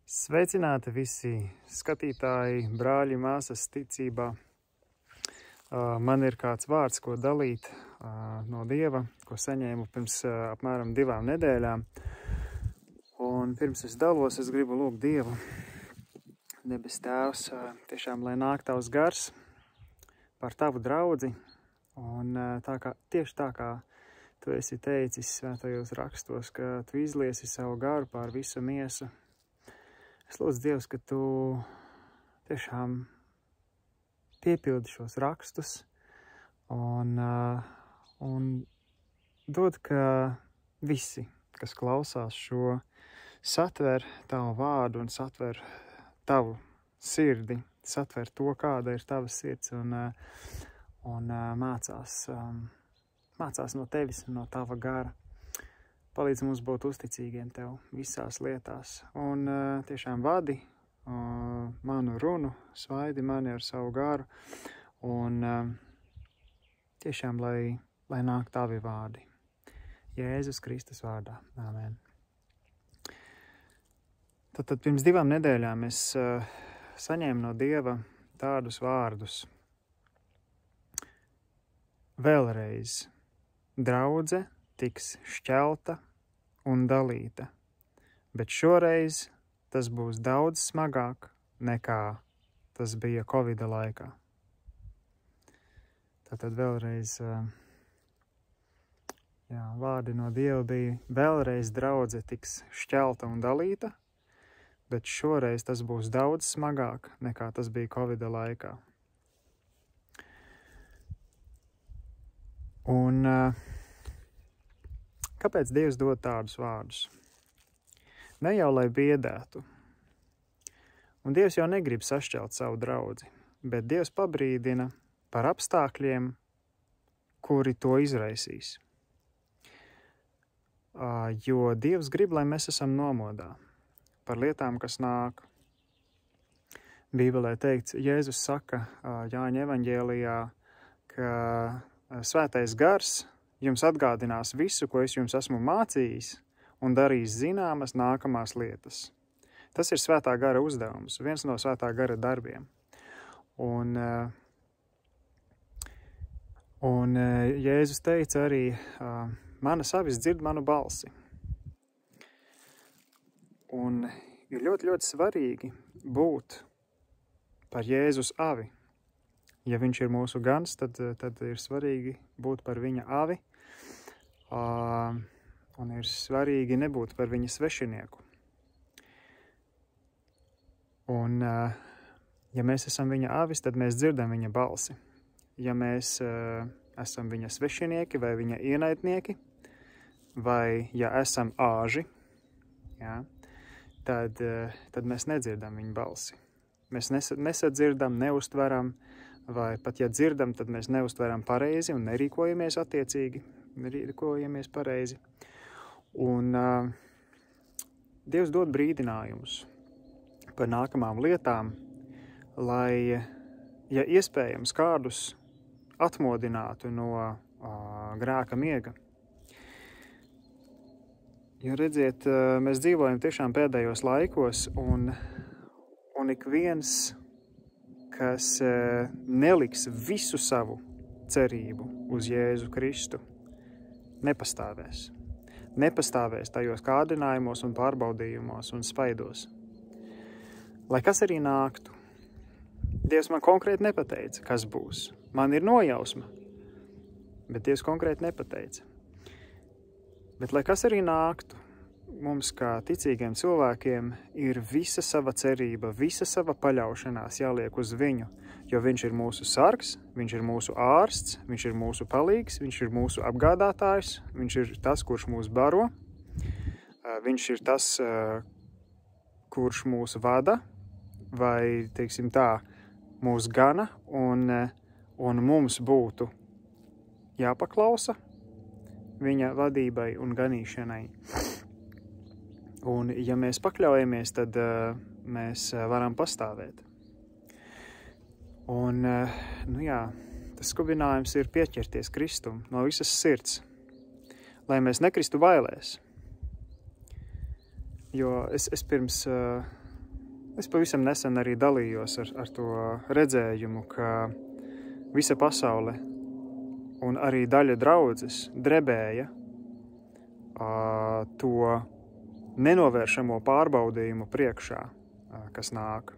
Sveicināti visi skatītāji, brāļi, māsas ticībā. Man ir kāds vārds, ko dalīt no Dieva, ko saņēmu pirms apmēram 2 nedēļām. Un pirms es dalos, es gribu lūgt Dievu, debes Tēvs, tiešām, lai nāk Tavs gars par Tavu draudzi. Un tieši tā kā Tu esi teicis svētajos rakstos, ka Tu izliesi savu garu pār visu miesu. Es lūdzu Dievs, ka Tu tiešām piepildi šos rakstus un dod, ka visi, kas klausās šo, satver Tavu vārdu un satver Tavu sirdi, satver to, kāda ir Tava sirds un mācās no Tevis un no Tava gara. Palīdz mums būt uzticīgiem Tev visās lietās un tiešām vadi manu runu, svaidi mani ar savu garu un tiešām, lai nāk Tavi vārdi. Jēzus Kristus vārdā. Āmen. Tad pirms 2 nedēļām es saņēmu no Dieva tādus vārdus. Vēlreiz draudze tiks šķelta un dalīta, bet šoreiz tas būs daudz smagāk nekā tas bija Covida laikā. Tātad vēlreiz, vārdi no Dieva bija: vēlreiz draudze tiks šķelta un dalīta, bet šoreiz tas būs daudz smagāk nekā tas bija Covida laikā. Un kāpēc Dievs dod tādus vārdus? Ne jau, lai biedētu. Un Dievs jau negrib sašķelt savu draudzi, bet Dievs pabrīdina par apstākļiem, kuri to izraisīs. Jo Dievs grib, lai mēs esam nomodā par lietām, kas nāk. Bībelē teikts, Jēzus saka Jāņa evaņģēlijā, ka Svētais gars jums atgādinās visu, ko es jums esmu mācījis, un darīs zināmas nākamās lietas. Tas ir Svētā gara uzdevums, viens no Svētā gara darbiem. Un Jēzus teica arī, manas avis dzird manu balsi. Un ir ļoti, ļoti svarīgi būt par Jēzus avi. Ja viņš ir mūsu gans, tad ir svarīgi būt par viņa avi, un ir svarīgi nebūt par viņa svešinieku. Un, ja mēs esam viņa avis, tad mēs dzirdam viņa balsi. Ja mēs esam viņa svešinieki vai viņa ienaidnieki, vai ja esam āži, tad mēs nedzirdam viņa balsi. Mēs nesadzirdam, neustveram, vai pat ja dzirdam, tad mēs neustveram pareizi un nerīkojamies attiecīgi, nerīkojamies pareizi. Un Dievs dod brīdinājumus par nākamām lietām, lai, ja iespējams, kādus atmodinātu no grēka miega. Jo redziet, mēs dzīvojam tiešām pēdējos laikos, un ik viens, kas neliks visu savu cerību uz Jēzu Kristu, nepastāvēs. Nepastāvēs tajos kārdinājumos un pārbaudījumos un spaidos. Lai kas arī nāktu, Dievs man konkrēti nepateica, kas būs. Man ir nojausma, bet Dievs konkrēti nepateica. Bet lai kas arī nāktu, mums kā ticīgiem cilvēkiem ir visa sava cerība, visa sava paļaušanās jāliek uz viņu, jo viņš ir mūsu sargs, viņš ir mūsu ārsts, viņš ir mūsu palīgs, viņš ir mūsu apgādātājs, viņš ir tas, kurš mūs baro, viņš ir tas, kurš mūs vada, vai, teiksim tā, mūs gana, un mums būtu jāpaklausa viņa vadībai un ganīšanai. Un, ja mēs pakļaujamies, tad mēs varam pastāvēt. Un, tas skubinājums ir pieķerties Kristum no visas sirds, lai mēs nekristu bailēs. Jo es pirms Es pavisam nesen arī dalījos ar to redzējumu, ka visa pasaule un arī daļa draudzes drebēja to nenovēršamo pārbaudījumu priekšā, kas nāk.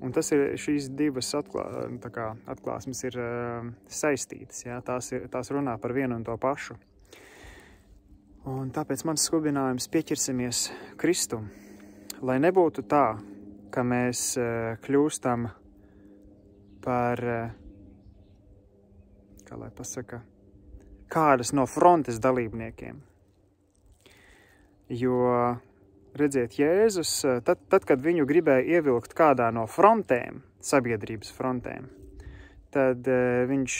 Un tas ir, šīs divas atklāsmes ir saistītas, ja? Tās runā par vienu un to pašu. Un tāpēc mans skubinājums pieķersimies Kristum, lai nebūtu tā, ka mēs kļūstam par, kā lai pasaka, kādas no frontes dalībniekiem. Jo, redziet, Jēzus, tad, kad viņu gribēja ievilkt kādā no frontēm, sabiedrības frontēm, tad viņš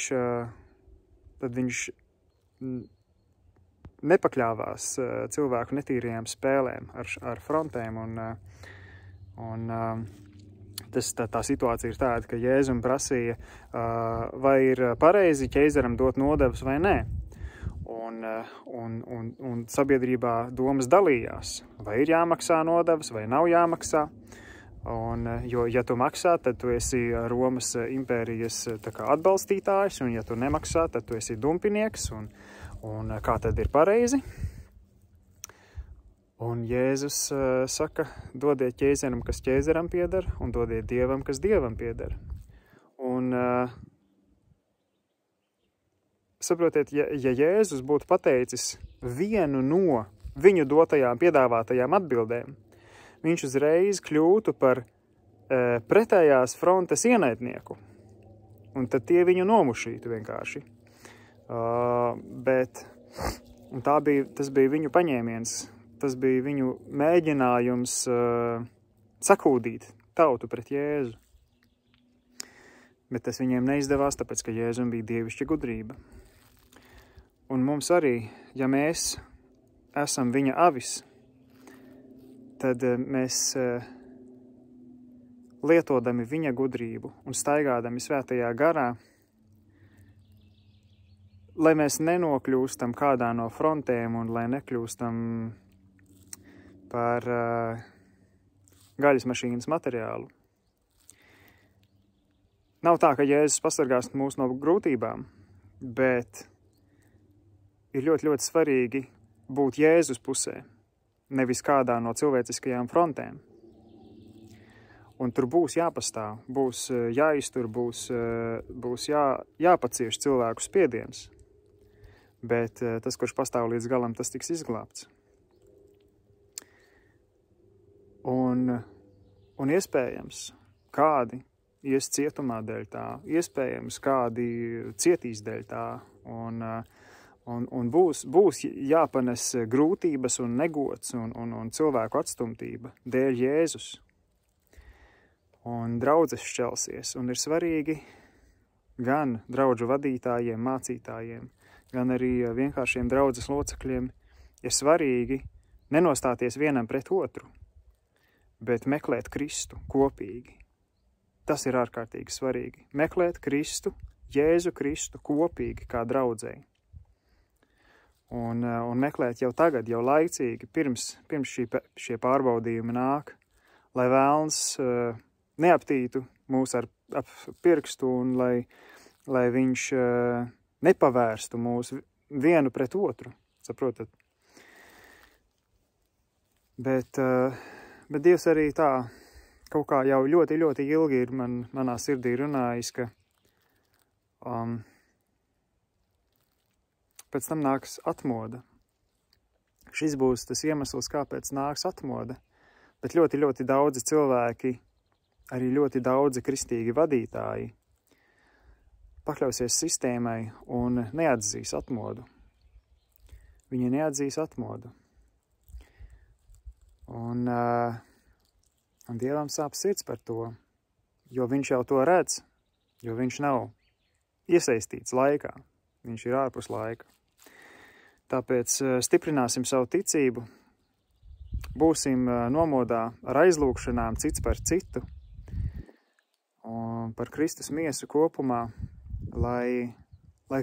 nepakļāvās cilvēku netīrajām spēlēm ar frontēm. Un tā situācija ir tāda, ka Jēzum prasīja, vai ir pareizi ķeizaram dot nodevas vai nē. Un sabiedrībā domas dalījās, vai ir jāmaksā nodevas, vai nav jāmaksā. Jo, ja tu maksā, tad tu esi Romas impērijas atbalstītājs, un ja tu nemaksā, tad tu esi dumpinieks, un kā tad ir pareizi? Un Jēzus saka, dodiet ķeizaram, kas ķeizaram pieder, un dodiet Dievam, kas Dievam pieder. Un saprotiet, ja Jēzus būtu pateicis vienu no viņu dotajām piedāvātajām atbildēm, viņš uzreiz kļūtu par pretējās frontes ienaidnieku. Un tad tie viņu nomušītu vienkārši. Tas bija viņu paņēmiens, tas bija viņu mēģinājums sakūdīt tautu pret Jēzu. Bet tas viņiem neizdevās, tāpēc, ka Jēzum bija dievišķa gudrība. Un mums arī, ja mēs esam viņa avis, tad mēs lietodami viņa gudrību un staigādami svētajā garā, lai mēs nenokļūstam kādā no frontēm un lai nekļūstam par gaļas mašīnas materiālu. Nav tā, ka Jēzus pasargās mūs no grūtībām, bet ir ļoti, ļoti svarīgi būt Jēzus pusē, nevis kādā no cilvēciskajām frontēm. Un tur būs jāpastāv, būs jāiztur, būs jāpacieš cilvēku spiediens. Bet tas, kurš pastāv līdz galam, tas tiks izglābts. Un iespējams, kādi ies cietumā dēļ tā, iespējams, kādi cietīs dēļ tā, un būs jāpanes grūtības un negods un cilvēku atstumtība dēļ Jēzus. Un draudzes šķelsies, un ir svarīgi gan draudžu vadītājiem, mācītājiem, gan arī vienkāršiem draudzes locekļiem, ir svarīgi nenostāties vienam pret otru, bet meklēt Kristu kopīgi. Tas ir ārkārtīgi svarīgi. Meklēt Kristu, Jēzu Kristu kopīgi kā draudzei. Un meklēt jau tagad, jau laicīgi, pirms šie pārbaudījumi nāk, lai vēlns neaptītu mūs ar pirkstu un lai viņš nepavērstu mūs vienu pret otru, saprotat? Bet Dievs arī tā kaut kā jau ļoti, ļoti ilgi ir manā sirdī runājis, ka pēc tam nāks atmoda. Šis būs tas iemesls, kāpēc nāks atmoda, bet ļoti, ļoti daudzi cilvēki, arī ļoti daudzi kristīgi vadītāji pakļausies sistēmai un neatzīs atmodu. Viņi neatzīs atmodu. Un Dievam sāp sirds par to, jo viņš jau to redz, jo viņš nav iesaistīts laikā, viņš ir ārpus laika. Tāpēc stiprināsim savu ticību, būsim nomodā ar aizlūgšanām cits par citu, un par Kristus miesu kopumā, lai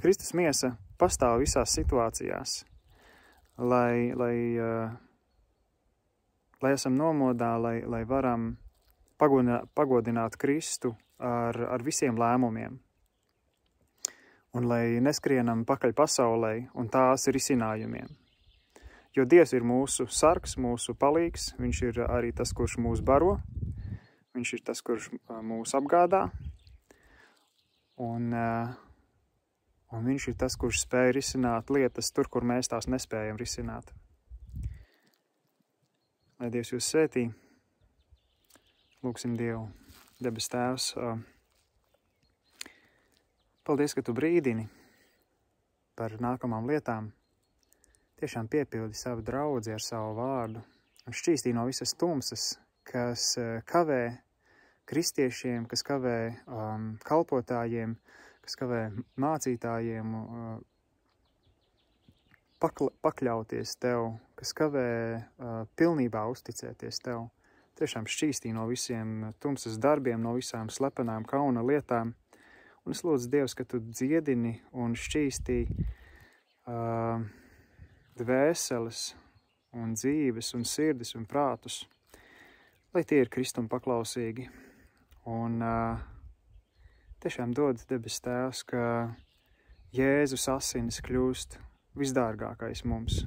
Kristus miesa pastāv visās situācijās, lai lai esam nomodā, lai varam pagodināt Kristu ar visiem lēmumiem. Un lai neskrienam pakaļ pasaulē un tās risinājumiem. Jo Dievs ir mūsu sargs, mūsu palīgs, viņš ir arī tas, kurš mūs baro, viņš ir tas, kurš mūs apgādā, un viņš ir tas, kurš spēj risināt lietas tur, kur mēs tās nespējam risināt. Lai Dievs jūs svētī, lūgsim Dievu, debes Tēvs. Paldies, ka tu brīdini par nākamām lietām. Tiešām piepildi savu draudzi ar savu vārdu un šķīstī no visas tumsas, kas kavē kristiešiem, kas kavē kalpotājiem, kas kavē mācītājiem pakļauties tev, kas kavē pilnībā uzticēties tev. Tiešām šķīstī no visiem tumsas darbiem, no visām slepenām kauna lietām. Un es lūdzu, Dievs, ka tu dziedini un šķīstī dvēseles un dzīves un sirdis un prātus, lai tie ir Kristum paklausīgi. Un tiešām dod debes Tēvs, ka Jēzus asinis kļūst visdārgākais mums.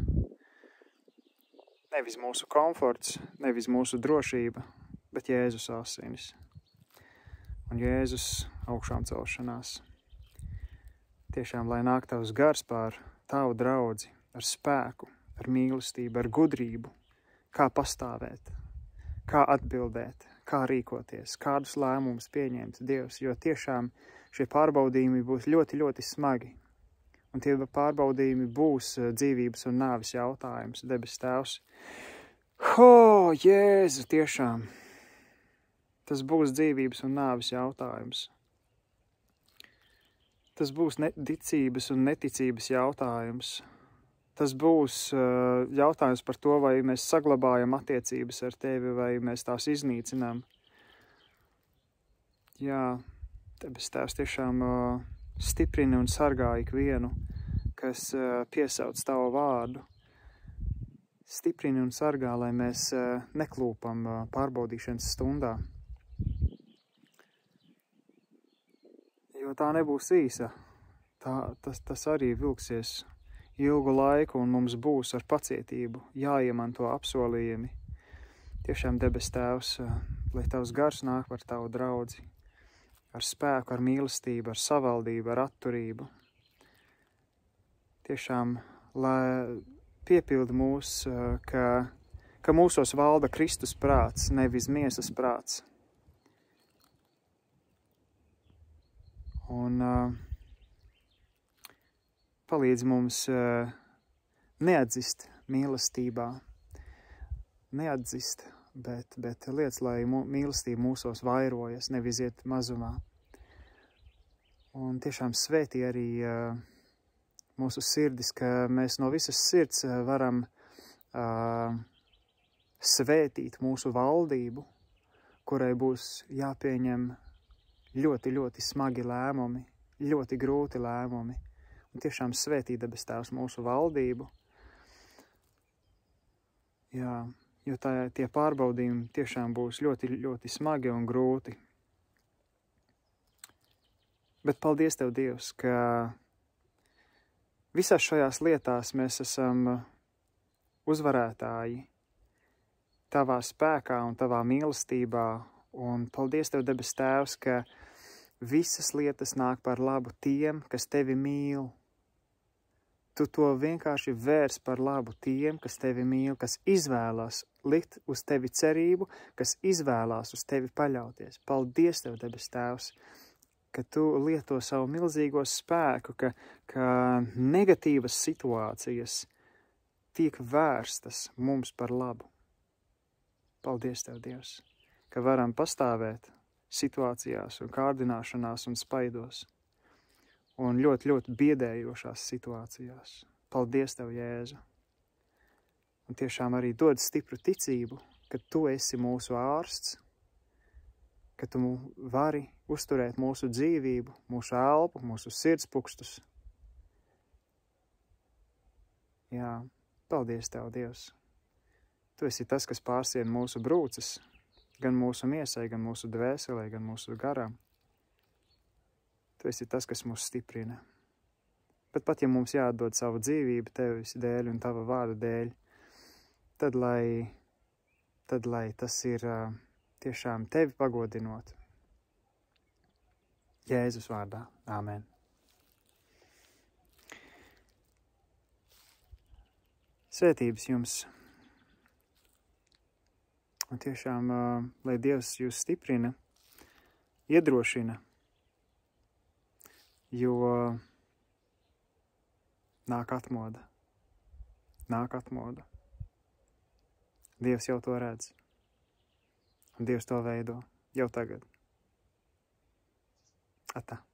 Nevis mūsu komforts, nevis mūsu drošība, bet Jēzus asinis. Un Jēzus augšām celšanās. Tiešām, lai nāk tavs gars pār tavu draudzi, ar spēku, ar mīlestību, ar gudrību, kā pastāvēt, kā atbildēt, kā rīkoties, kādus lēmumus pieņemt, Dievs, jo tiešām šie pārbaudījumi būs ļoti, ļoti smagi. Un tie pārbaudījumi būs dzīvības un nāves jautājums, debes Tēvs. Jēzu, tiešām! Tas būs dzīvības un nāves jautājums. Tas būs ticības un neticības jautājums. Tas būs jautājums par to, vai mēs saglabājam attiecības ar tevi, vai mēs tās iznīcinām. Jā, debes Tēvs, tiešām stiprini un sargā ikvienu, kas piesauc tavu vārdu. Stiprini un sargā, lai mēs neklūpam pārbaudīšanas stundā. Jo tā nebūs īsa. Tas arī vilksies ilgu laiku, un mums būs ar pacietību jāiemanto apsolījumi. Tiešām, debes Tēvs, lai tavs gars nāk par tavu draudzi, ar spēku, ar mīlestību, ar savaldību, ar atturību. Tiešām, lai piepildi mūs, ka mūsos valda Kristus prāts, nevis miesas prāts. Un palīdz mums neatzist mīlestībā, bet liec, lai mīlestība mūsos vairojas, nevis iet mazumā. Un tiešām svētī arī mūsu sirdis, ka mēs no visas sirds varam svētīt mūsu valdību, kurai būs jāpieņem ļoti, ļoti smagi lēmumi, ļoti grūti lēmumi. Un tiešām svētī, debes Tēvs, mūsu valdību. Jā, jo tie pārbaudījumi tiešām būs ļoti, ļoti smagi un grūti. Bet paldies Tev, Dievs, ka visās šajās lietās mēs esam uzvarētāji Tavā spēkā un Tavā mīlestībā. Un paldies Tev, debes Tēvs, ka visas lietas nāk par labu tiem, kas Tevi mīl. Tu to vienkārši vērs par labu tiem, kas Tevi mīl, kas izvēlās likt uz Tevi cerību, kas izvēlās uz Tevi paļauties. Paldies Tev, debes Tēvs, ka Tu lieto savu milzīgo spēku, ka negatīvas situācijas tiek vērstas mums par labu. Paldies Tev, Dievs, ka varam pastāvēt situācijās un kārdināšanās un spaidos un ļoti, ļoti biedējošās situācijās. Paldies Tev, Jēzu! Un tiešām arī dod stipru ticību, ka Tu esi mūsu ārsts, ka Tu vari uzturēt mūsu dzīvību, mūsu elpu, mūsu sirdspūkstus. Jā, paldies Tev, Dievs! Tu esi tas, kas pārsien mūsu brūces, gan mūsu miesai, gan mūsu dvēselē, gan mūsu garām. Tu esi tas, kas mūs stiprina. Bet pat ja mums jāatdod savu dzīvību Tevis dēļ un Tava vārda dēļ, tad lai tas ir tiešām Tevi pagodinot. Jēzus vārdā. Āmen. Svētības jums. Un tiešām, lai Dievs jūs stiprina, iedrošina, jo nāk atmoda. Dievs jau to redz. Un Dievs to veido jau tagad. Atā.